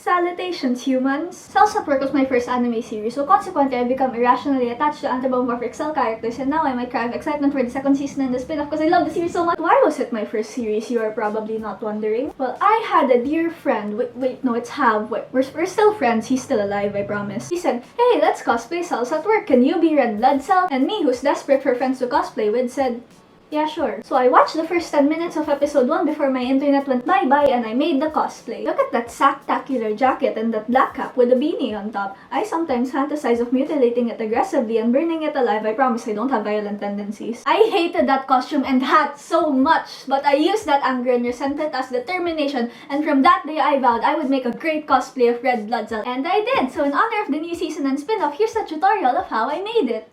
Salutations, humans! Cells at Work was my first anime series, so consequently I become irrationally attached to anthropomorphic cell characters, and now I might cry of excitement for the second season and the spin-off because I love the series so much. Why was it my first series, you are probably not wondering? Well, I had a dear friend, wait, no, it's Hav, we're still friends, he's still alive, I promise. He said, hey, let's cosplay Cells at Work, can you be Red Blood Cell? And me, who's desperate for friends to cosplay with, said, yeah, sure. So I watched the first 10 minutes of episode 1 before my internet went bye-bye and I made the cosplay. Look at that sack-tacular jacket and that black cap with a beanie on top. I sometimes fantasize of mutilating it aggressively and burning it alive. I promise I don't have violent tendencies. I hated that costume and hat so much, but I used that anger and resentment as determination, and from that day I vowed I would make a great cosplay of Red Blood Cell. And I did! So in honor of the new season and spin-off, here's a tutorial of how I made it.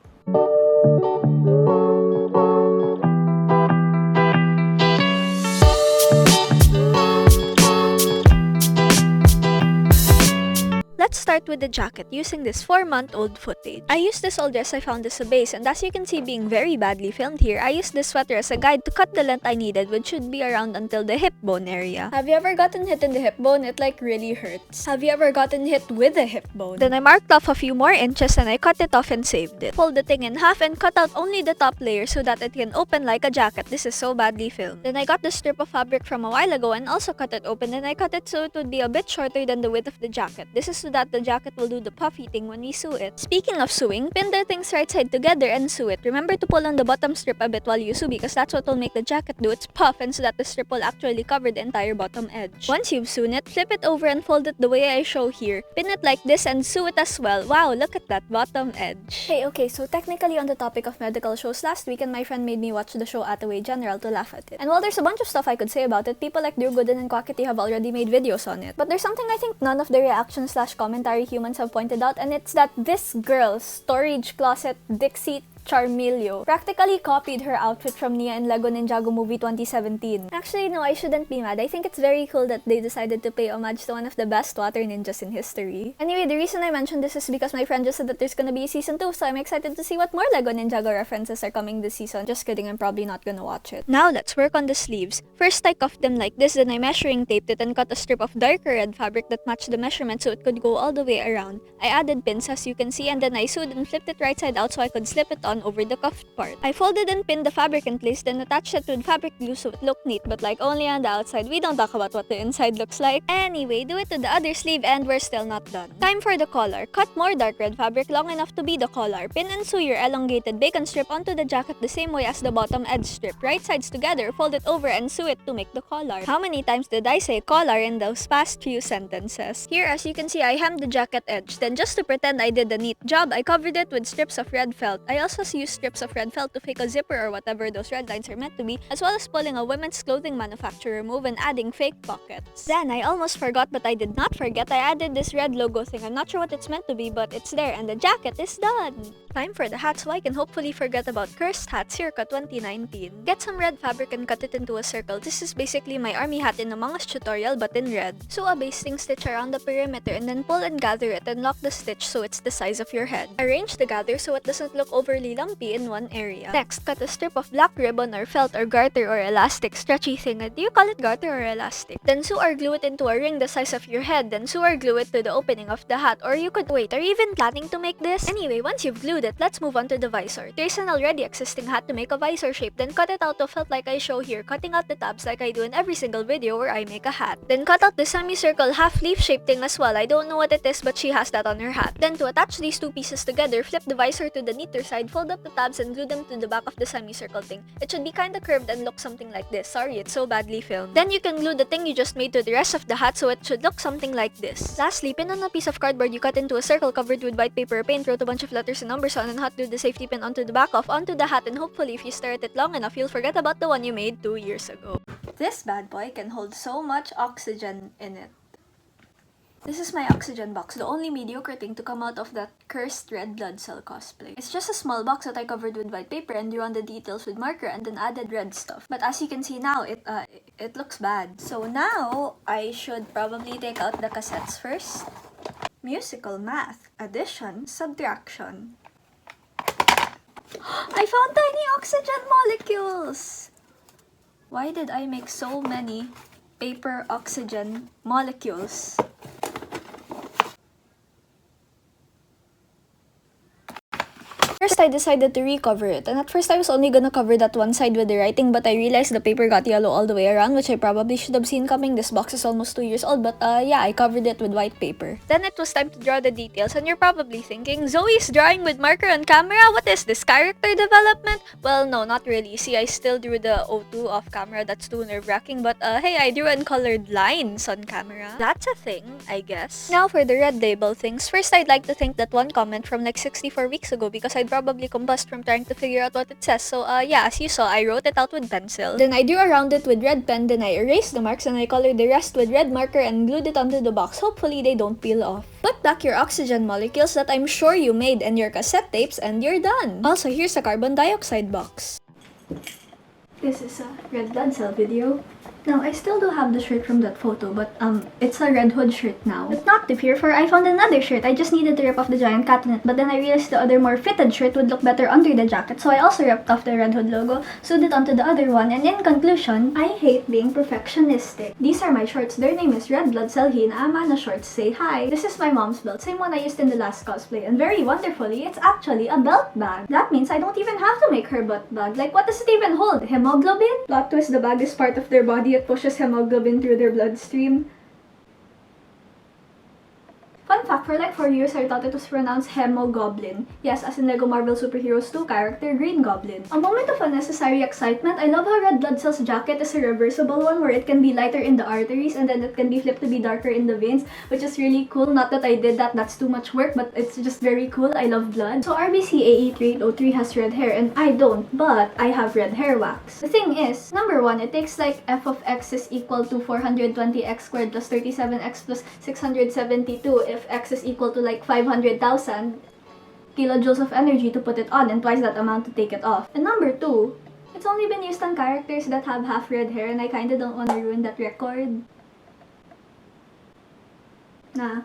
Let's start with the jacket using this 4-month-old footage. I used this old dress I found as a base, and as you can see being very badly filmed here, I used this sweater as a guide to cut the length I needed, which should be around until the hip bone area. Have you ever gotten hit in the hip bone? It like really hurts. Have you ever gotten hit with a hip bone? Then I marked off a few more inches and I cut it off and saved it. Fold the thing in half and cut out only the top layer so that it can open like a jacket. This is so badly filmed. Then I got the strip of fabric from a while ago and also cut it open, and I cut it so it would be a bit shorter than the width of the jacket. This is so that the jacket will do the puffy thing when we sew it. Speaking of sewing, pin the things right side together and sew it. Remember to pull on the bottom strip a bit while you sew because that's what will make the jacket do its puff, and so that the strip will actually cover the entire bottom edge. Once you've sewn it, flip it over and fold it the way I show here. Pin it like this and sew it as well. Wow, look at that bottom edge. Hey, okay, so technically on the topic of medical shows, last weekend my friend made me watch the show Attaway General to laugh at it. And while there's a bunch of stuff I could say about it, people like Drew Gooden and Quackity have already made videos on it. But there's something I think none of the reaction/commentary humans have pointed out, and it's that this girl, Storage Closet Dixie Charmilio, practically copied her outfit from Nia in Lego Ninjago movie 2017. Actually, no, I shouldn't be mad. I think it's very cool that they decided to pay homage to one of the best water ninjas in history. Anyway, the reason I mentioned this is because my friend just said that there's gonna be a season 2, so I'm excited to see what more Lego Ninjago references are coming this season. Just kidding, I'm probably not gonna watch it. Now, let's work on the sleeves. First, I cuffed them like this, then I measuring taped it and cut a strip of darker red fabric that matched the measurement so it could go all the way around. I added pins as you can see, and then I sewed and flipped it right side out so I could slip it on over the cuffed part. I folded and pinned the fabric in place, then attached it with fabric glue so it looked neat, but like only on the outside. We don't talk about what the inside looks like. Anyway, do it to the other sleeve and we're still not done. Time for the collar. Cut more dark red fabric long enough to be the collar. Pin and sew your elongated bacon strip onto the jacket the same way as the bottom edge strip. Right sides together, fold it over and sew it to make the collar. How many times did I say collar in those past few sentences? Here, as you can see, I hemmed the jacket edge. Then just to pretend I did a neat job, I covered it with strips of red felt. I also used strips of red felt to fake a zipper or whatever those red lines are meant to be, as well as pulling a women's clothing manufacturer move and adding fake pockets. Then, I almost forgot, but I did not forget, I added this red logo thing. I'm not sure what it's meant to be, but it's there, and the jacket is done! Time for the hat so I can hopefully forget about Cursed Hat circa 2019. Get some red fabric and cut it into a circle. This is basically my army hat in Among Us tutorial but in red. Sew a basting stitch around the perimeter and then pull and gather it and lock the stitch so it's the size of your head. Arrange the gather so it doesn't look overly lumpy in one area. Next, cut a strip of black ribbon or felt or garter or elastic stretchy thing. Do you call it garter or elastic? Then sew or glue it into a ring the size of your head. Then sew or glue it to the opening of the hat. Or you could wait. Are you even planning to make this? Anyway, once you've glued it, let's move on to the visor. Trace an already existing hat to make a visor shape. Then cut it out of felt like I show here, cutting out the tabs like I do in every single video where I make a hat. Then cut out the semicircle half leaf shape thing as well. I don't know what it is, but she has that on her hat. Then to attach these two pieces together, flip the visor to the neater side, fold up the tabs and glue them to the back of the semicircle thing. It should be kinda curved and look something like this. Sorry, it's so badly filmed. Then you can glue the thing you just made to the rest of the hat so it should look something like this. Lastly, pin on a piece of cardboard you cut into a circle covered with white paper or paint, wrote a bunch of letters and numbers on, and hot glue the safety pin onto the back of onto the hat, and hopefully if you stare at it long enough, you'll forget about the one you made 2 years ago. This bad boy can hold so much oxygen in it. This is my oxygen box, the only mediocre thing to come out of that cursed red blood cell cosplay. It's just a small box that I covered with white paper and drew on the details with marker and then added red stuff. But as you can see now, it looks bad. So now, I should probably take out the cassettes first. Musical math, addition, subtraction. I found tiny oxygen molecules! Why did I make so many paper oxygen molecules? First, I decided to recover it, and at first I was only gonna cover that one side with the writing, but I realized the paper got yellow all the way around, which I probably should have seen coming. This box is almost 2 years old, but yeah, I covered it with white paper. Then it was time to draw the details, and you're probably thinking, Zoe's drawing with marker on camera? What is this, character development? Well, no, not really. See, I still drew the O2 off camera. That's too nerve-wracking, but hey, I drew uncolored lines on camera. That's a thing, I guess. Now for the red label things. First, I'd like to thank that one comment from like 64 weeks ago because I'd probably combust from trying to figure out what it says. So yeah, as you saw, I wrote it out with pencil. Then I drew around it with red pen, then I erased the marks and I colored the rest with red marker and glued it onto the box. Hopefully they don't peel off. Put back your oxygen molecules that I'm sure you made and your cassette tapes and you're done. Also, here's a carbon dioxide box. This is a red blood cell video. Now, I still do have the shirt from that photo, but it's a Red Hood shirt now. But not to fear, for I found another shirt. I just needed to rip off the giant cat on it, but then I realized the other more fitted shirt would look better under the jacket, so I also ripped off the Red Hood logo, sewed it onto the other one, and in conclusion, I hate being perfectionistic. These are my shorts. Their name is Red Blood Cell Amana Shorts Say Hi. This is my mom's belt, same one I used in the last cosplay, and very wonderfully, it's actually a belt bag. That means I don't even have to make her butt bag. Like, what does it even hold? Hemoglobin? Plot twist, the bag is part of their body. It pushes hemoglobin through their bloodstream. Fun fact, for like 4 years I thought it was pronounced Hemogoblin. Yes, as in Lego Marvel Superheroes 2 character Green Goblin. A moment of unnecessary excitement, I love how Red Blood Cell's jacket is a reversible one where it can be lighter in the arteries and then it can be flipped to be darker in the veins, which is really cool. Not that I did that, that's too much work, but it's just very cool. I love blood. So RBCAE3803 has red hair and I don't, but I have red hair wax. The thing is, number 1, it takes like f of x is equal to 420x squared plus 37x plus 672 if x is equal to like 500,000 kilojoules of energy to put it on and twice that amount to take it off. And number 2, it's only been used on characters that have half red hair and I kinda don't want to ruin that record. Nah.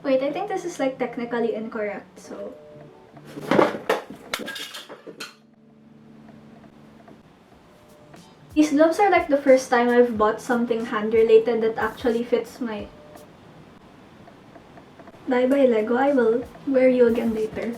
Wait, I think this is like technically incorrect, so... These gloves are like the first time I've bought something hand-related that actually fits my... Bye-bye Lego, I will wear you again later.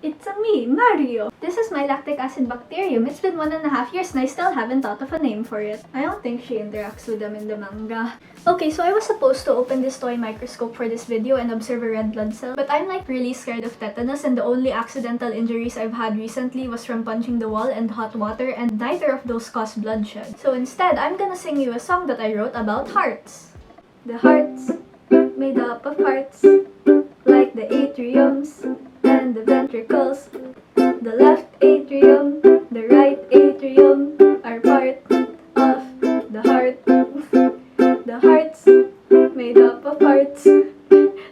It's a me, Mario! This is my lactic acid bacterium. It's been 1.5 years and I still haven't thought of a name for it. I don't think she interacts with them in the manga. Okay, so I was supposed to open this toy microscope for this video and observe a red blood cell, but I'm like really scared of tetanus and the only accidental injuries I've had recently was from punching the wall and hot water, and neither of those caused bloodshed. So instead, I'm gonna sing you a song that I wrote about hearts. The hearts, made up of hearts, like the atriums and the ventricles. The left atrium, the right atrium are part of the heart. The hearts, made up of hearts,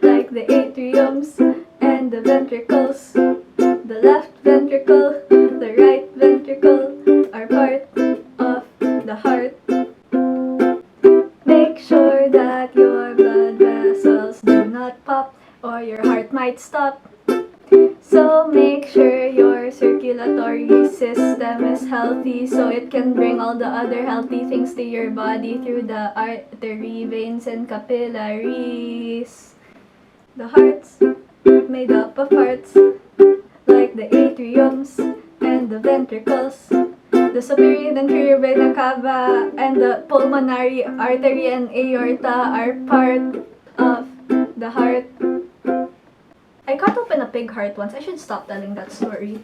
like the atriums and the ventricles. The left ventricle, the right ventricle are part of the heart. Make sure that your blood vessels do not pop or your heart might stop. So make sure your circulatory system is healthy so it can bring all the other healthy things to your body through the artery, veins, and capillaries. The hearts, made up of hearts, like the atriums and the ventricles. The superior and inferior vena cava and the pulmonary artery and aorta are part of the heart. I cut open a pig heart once. I should stop telling that story.